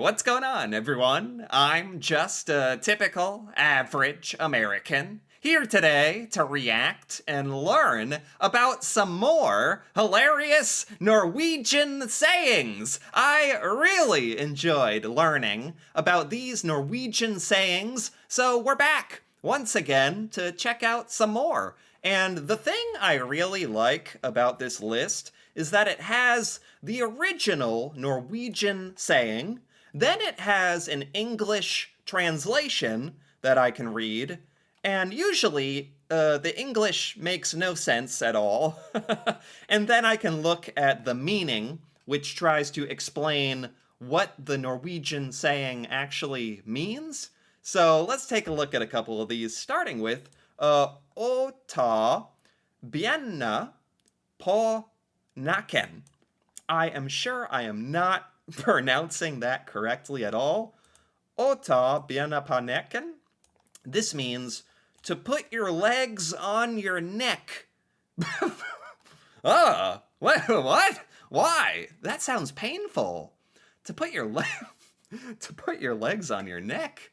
What's going on, everyone? I'm just a typical, average American, here today to react and learn about some more hilarious Norwegian sayings. I really enjoyed learning about these Norwegian sayings, so we're back once again to check out some more. And the thing I really like about this list is that it has the original Norwegian saying, then it has an English translation that I can read, and usually the English makes no sense at all. And then I can look at the meaning, which tries to explain what the Norwegian saying actually means. So let's take a look at a couple of these, starting with Å ta bjella på nakken. I am sure I am not pronouncing that correctly at all. Å ta bjella på nakken. This means to put your legs on your neck. What? Why? That sounds painful. To put your to put your legs on your neck.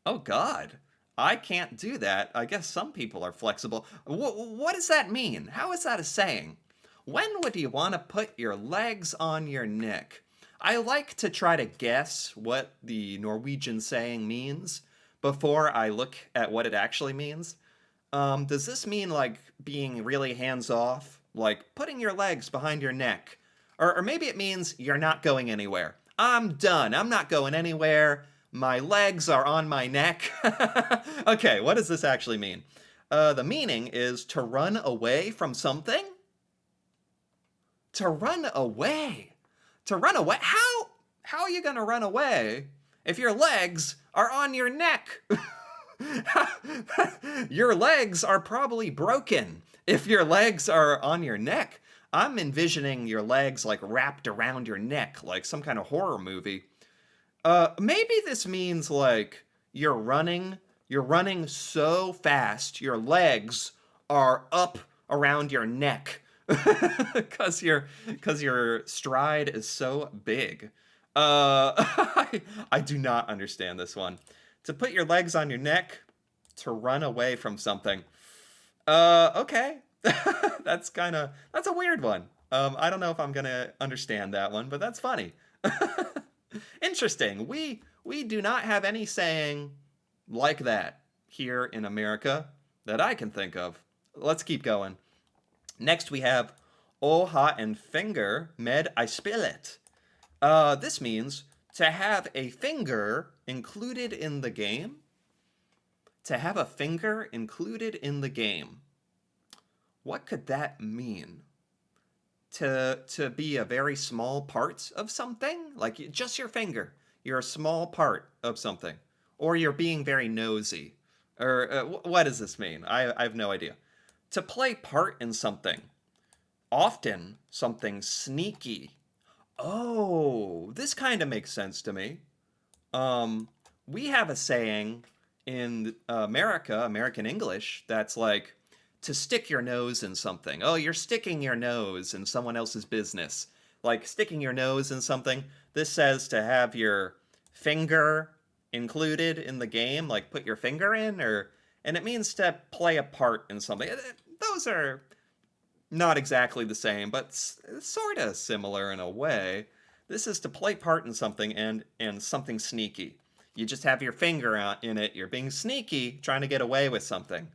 Oh God. I can't do that. I guess some people are flexible. What does that mean? How is that a saying? When would you want to put your legs on your neck? I like to try to guess what the Norwegian saying means before I look at what it actually means. Does this mean like being really hands off? Like putting your legs behind your neck? Or maybe it means you're not going anywhere. I'm done. I'm not going anywhere. My legs are on my neck. Okay, what does this actually mean? The meaning is to run away from something. To run away. To run away? How are you going to run away if your legs are on your neck? Your legs are probably broken if your legs are on your neck. I'm envisioning your legs like wrapped around your neck like some kind of horror movie. Maybe this means like you're running so fast your legs are up around your neck because your stride is so big. I do not understand this one. To put your legs on your neck to run away from something. Okay. That's a weird one. I don't know if I'm gonna understand that one, but that's funny. Interesting. We do not have any saying like that here in America that I can think of. Let's keep going. Next we have Å ha en finger med I spillet. This means to have a finger included in the game. To have a finger included in the game. What could that mean? To be a very small part of something? Like just your finger. You're a small part of something. Or you're being very nosy. Or what does this mean? I have no idea. To play part in something. Often something sneaky. Oh, this kind of makes sense to me. We have a saying in American English, that's like to stick your nose in something. Oh, you're sticking your nose in someone else's business. Like sticking your nose in something. This says to have your finger included in the game, like put your finger in, and it means to play a part in something. Those are not exactly the same, but sort of similar in a way. This is to play part in something and something sneaky. You just have your finger in it. You're being sneaky, trying to get away with something.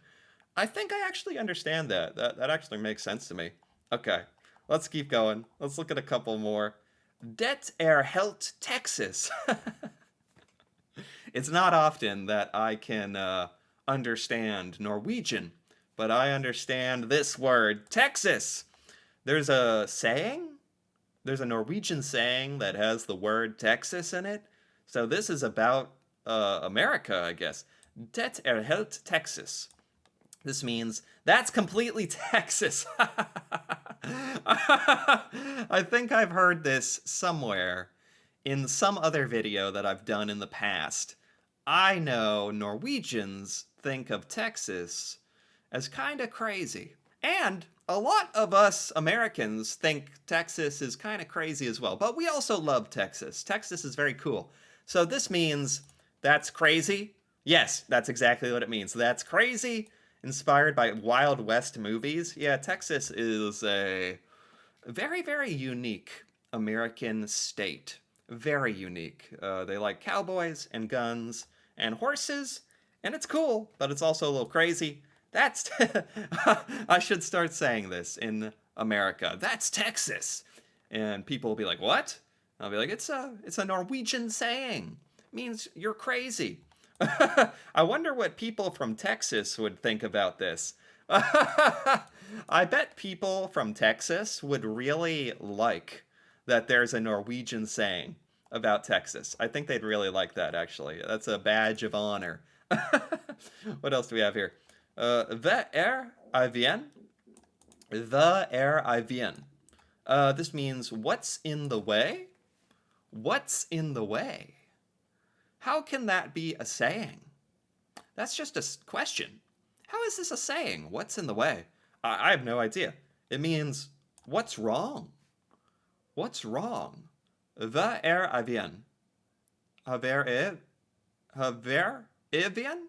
I think I actually understand that. That actually makes sense to me. Okay, let's keep going. Let's look at a couple more. Det helt Texas. It's not often that I can understand Norwegian, but I understand this word, Texas. There's a saying. There's a Norwegian saying that has the word Texas in it. So this is about America, I guess. Det helt Texas. This means that's completely Texas. I think I've heard this somewhere in some other video that I've done in the past. I know Norwegians think of Texas as kind of crazy. And a lot of us Americans think Texas is kind of crazy as well. But we also love Texas. Texas is very cool. So this means that's crazy. Yes, that's exactly what it means. That's crazy. Inspired by Wild West movies. Yeah, Texas is a very, very unique American state. Very unique. They like cowboys and guns and horses, and it's cool, but it's also a little crazy. That's. I should start saying this in America. That's Texas. And people will be like, what? I'll be like, it's a Norwegian saying. It means you're crazy. I wonder what people from Texas would think about this. I bet people from Texas would really like that there's a Norwegian saying about Texas. I think they'd really like that, actually. That's a badge of honor. What else do we have here? The air I vien. The air I vien. This means what's in the way? What's in the way? How can that be a saying? That's just a question. How is this a saying? What's in the way? I have no idea. It means what's wrong? What's wrong? Va er avien. Haver e haver evien?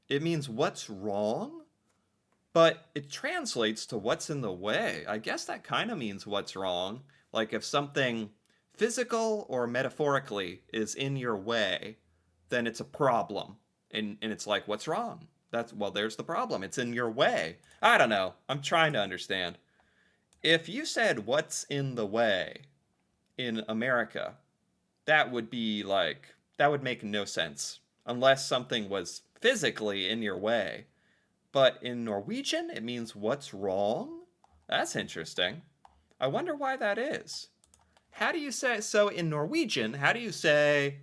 It means what's wrong, but it translates to what's in the way. I guess that kind of means what's wrong. Like if something physical or metaphorically is in your way, then it's a problem. And it's like, what's wrong? There's the problem. It's in your way. I don't know. I'm trying to understand. If you said what's in the way in America, that would make no sense unless something was physically in your way. But in Norwegian, it means what's wrong? That's interesting. I wonder why that is. How do you say, so in Norwegian, how do you say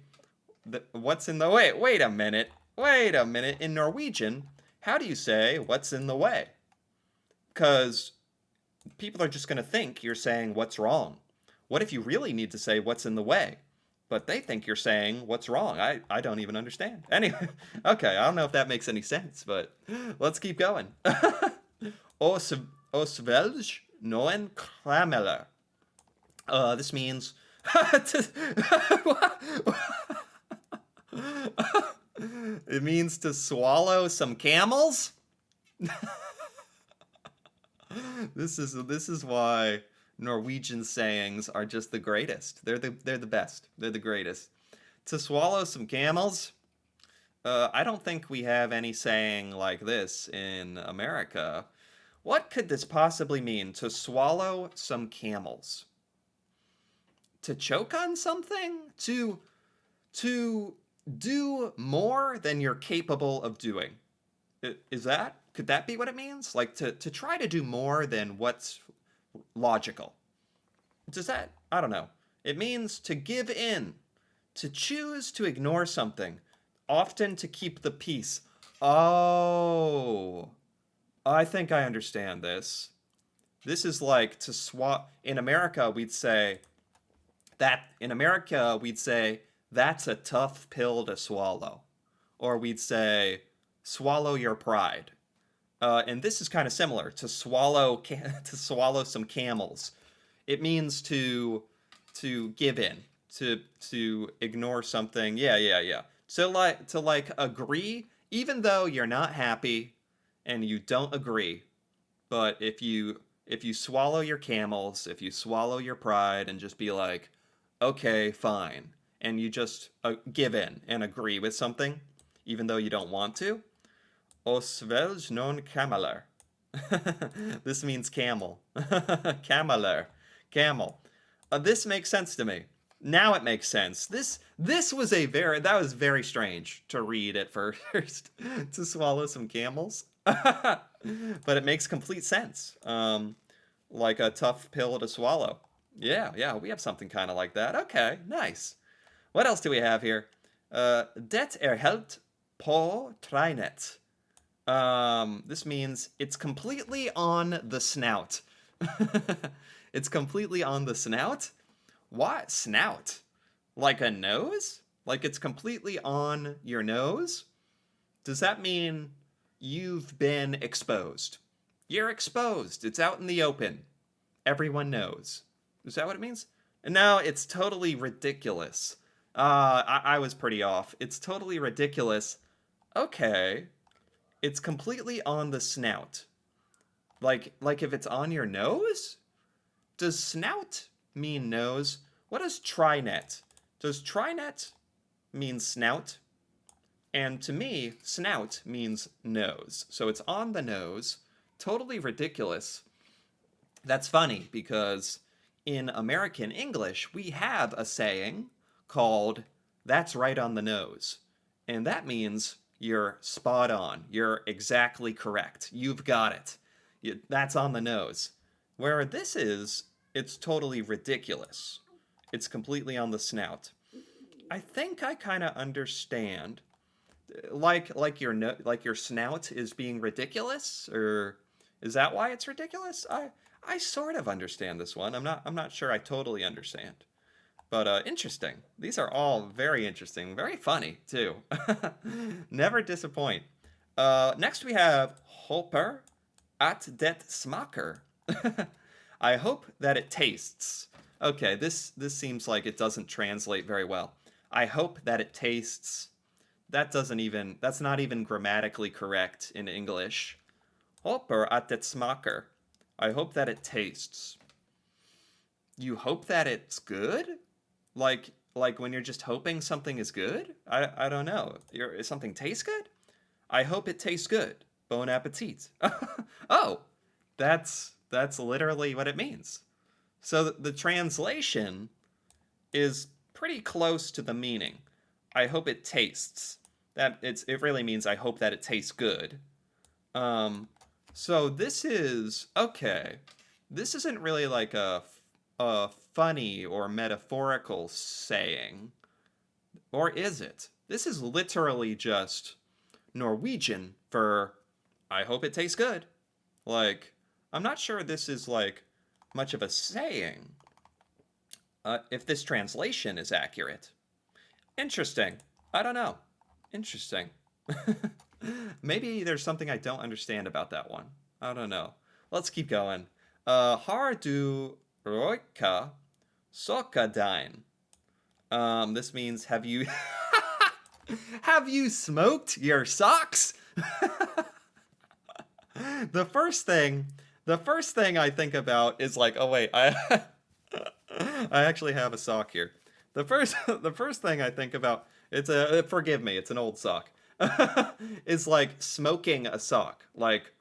what's in the way? Wait a minute. Wait a minute. In Norwegian, how do you say what's in the way? Because people are just going to think you're saying what's wrong. What if you really need to say what's in the way? But they think you're saying what's wrong. I don't even understand. Anyway, okay, I don't know if that makes any sense, but let's keep going. Osvelj noen krameler. This means it means to swallow some camels. This is why Norwegian sayings are just the greatest. They're the best. They're the greatest. To swallow some camels. I don't think we have any saying like this in America. What could this possibly mean? To swallow some camels. To choke on something? To do more than you're capable of doing. Could that be what it means? Like to try to do more than what's logical. I don't know. It means to give in, to choose to ignore something, often to keep the peace. Oh, I think I understand this. This is like to swap. In America, we'd say, that's a tough pill to swallow. Or we'd say, swallow your pride. And this is kind of similar to swallow some camels. It means to give in, to ignore something. Yeah. So to agree, even though you're not happy and you don't agree, but if you swallow your camels, if you swallow your pride and just be like, okay, fine, and you just give in and agree with something, even though you don't want to. Osvelj non cameler. This means camel. Cameler. Camel. This makes sense to me. Now it makes sense. That was very strange to read at first. To swallow some camels. But it makes complete sense. Like a tough pill to swallow. Yeah, we have something kind of like that. Okay, nice. What else do we have here? Det helt på treinet. This means it's completely on the snout. It's completely on the snout? What? Snout? Like a nose? Like it's completely on your nose? Does that mean you've been exposed? You're exposed. It's out in the open. Everyone knows. Is that what it means? And now it's totally ridiculous. I was pretty off. It's totally ridiculous. Okay. It's completely on the snout. Like if it's on your nose? Does snout mean nose? What is trinet? Does trinet mean snout? And to me, snout means nose. So it's on the nose. Totally ridiculous. That's funny because in American English, we have a saying called that's right on the nose. And that means you're spot on. You're exactly correct. You've got it. That's on the nose. Where this is, it's totally ridiculous. It's completely on the snout. I think I kind of understand. Like your like your snout is being ridiculous, or is that why it's ridiculous? I sort of understand this one. I'm not sure I totally understand. But interesting. These are all very interesting, very funny too. Never disappoint. Next we have Hopper at det smaker. I hope that it tastes. Okay, this seems like it doesn't translate very well. I hope that it tastes. That's not even grammatically correct in English. Hopper at det smaker. I hope that it tastes. You hope that it's good? Like when you're just hoping something is good? I don't know. Something tastes good? I hope it tastes good. Bon appetit. Oh, that's literally what it means. So the translation is pretty close to the meaning. I hope it tastes. It really means I hope that it tastes good. Um, so this is okay. This isn't really like a funny or metaphorical saying, or is it? This is literally just Norwegian for I hope it tastes good. Like, I'm not sure this is like much of a saying, if this translation is accurate. Interesting. I don't know. Interesting. Maybe there's something I don't understand about that one. I don't know. Let's keep going. Har du roika sokadine? This means have you have you smoked your socks? the first thing the first thing I think about is like, oh wait, I actually have a sock here. The first thing I think about, it's a forgive me, it's an old sock. Is like smoking a sock, like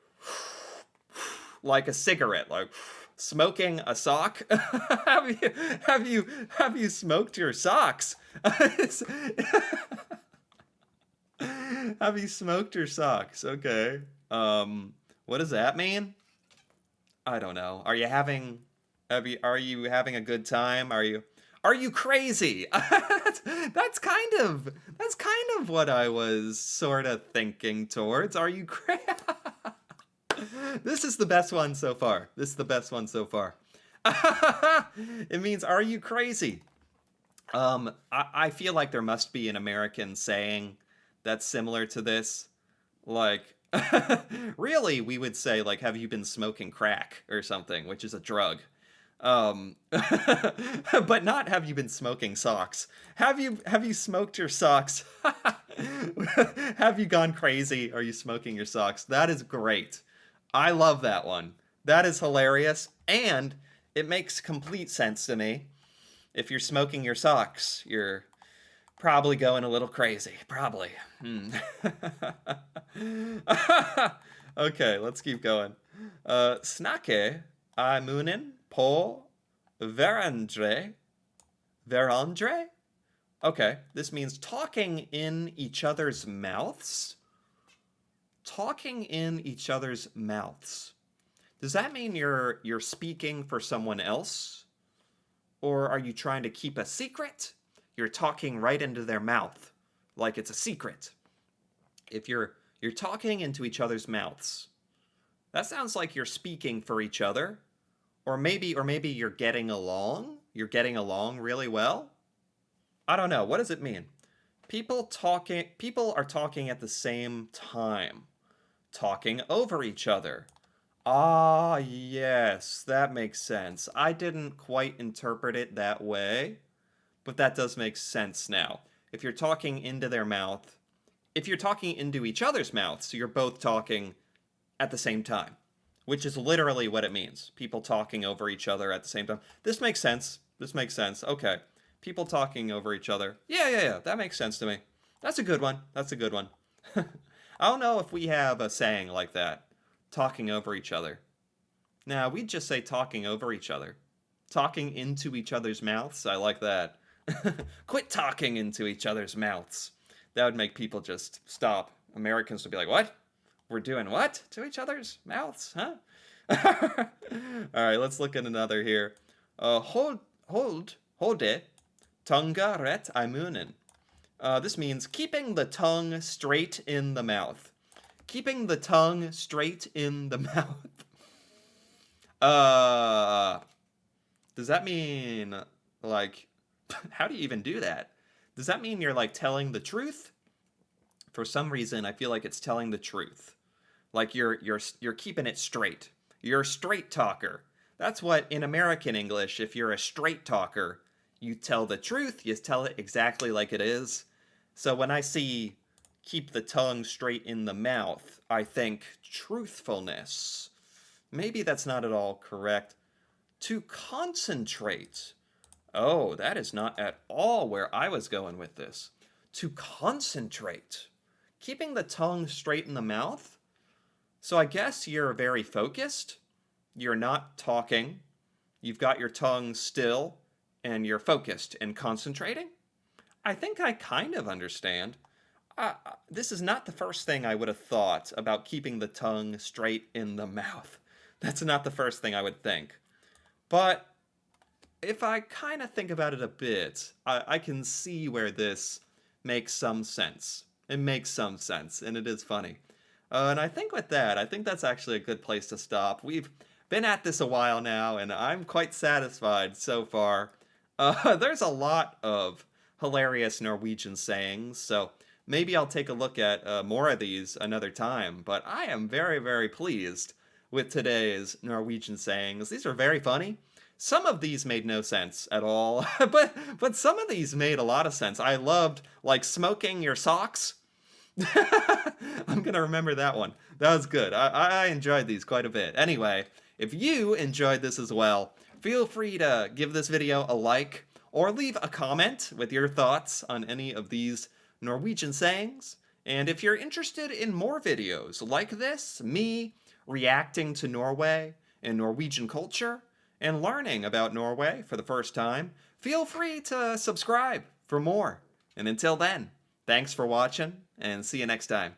a cigarette, like smoking a sock. Have you smoked your socks? Have you smoked your socks? Okay. What does that mean? I don't know. Are you having a good time? Are you crazy? That's kind of what I was sort of thinking towards. Are you crazy? This is the best one so far. This is the best one so far. It means are you crazy? I feel like there must be an American saying that's similar to this. Like, really, we would say, like, have you been smoking crack or something, which is a drug. But not have you been smoking socks. Have you smoked your socks? Have you gone crazy? Are you smoking your socks? That is great. I love that one. That is hilarious, and it makes complete sense to me. If you're smoking your socks, you're probably going a little crazy. Probably. Okay, let's keep going. Snakke I munnen på hverandre. Hverandre? Okay, this means talking in each other's mouths. Talking in each other's mouths. Does that mean you're speaking for someone else? Or are you trying to keep a secret? You're talking right into their mouth, like it's a secret. If you're talking into each other's mouths, that sounds like you're speaking for each other. Or maybe you're getting along. You're getting along really well. I don't know. What does it mean? People are talking at the same time, talking over each other. Ah, yes, that makes sense. I didn't quite interpret it that way, but that does make sense now. If you're talking into their mouth, if you're talking into each other's mouths, you're both talking at the same time, which is literally what it means. People talking over each other at the same time. This makes sense. This makes sense. Okay. People talking over each other. Yeah. That makes sense to me. That's a good one. That's a good one. I don't know if we have a saying like that. Talking over each other. Now, we'd just say talking over each other. Talking into each other's mouths. I like that. Quit talking into each other's mouths. That would make people just stop. Americans would be like, what? We're doing what to each other's mouths, huh? All right, let's look at another here. Hold it, tunga rätt I munnen. This means keeping the tongue straight in the mouth. Keeping the tongue straight in the mouth. Does that mean, like, how do you even do that? Does that mean you're, like, telling the truth? For some reason, I feel like it's telling the truth. Like, you're keeping it straight. You're a straight talker. That's what, in American English, if you're a straight talker, you tell the truth, you tell it exactly like it is. So when I see keep the tongue straight in the mouth, I think truthfulness. Maybe that's not at all correct. To concentrate. Oh, that is not at all where I was going with this. To concentrate. Keeping the tongue straight in the mouth? So I guess you're very focused. You're not talking. You've got your tongue still, and you're focused and concentrating? I think I kind of understand. This is not the first thing I would have thought about keeping the tongue straight in the mouth. That's not the first thing I would think. But if I kind of think about it a bit, I can see where this makes some sense. It makes some sense, and it is funny. And I think with that, I think that's actually a good place to stop. We've been at this a while now, and I'm quite satisfied so far. There's a lot of hilarious Norwegian sayings, so maybe I'll take a look at more of these another time. But I am very, very pleased with today's Norwegian sayings. These are very funny. Some of these made no sense at all, but some of these made a lot of sense. I loved, like, smoking your socks. I'm gonna remember that one. That was good. I enjoyed these quite a bit. Anyway, if you enjoyed this as well, feel free to give this video a like or leave a comment with your thoughts on any of these Norwegian sayings. And if you're interested in more videos like this, me reacting to Norway and Norwegian culture and learning about Norway for the first time, feel free to subscribe for more. And until then, thanks for watching, and see you next time.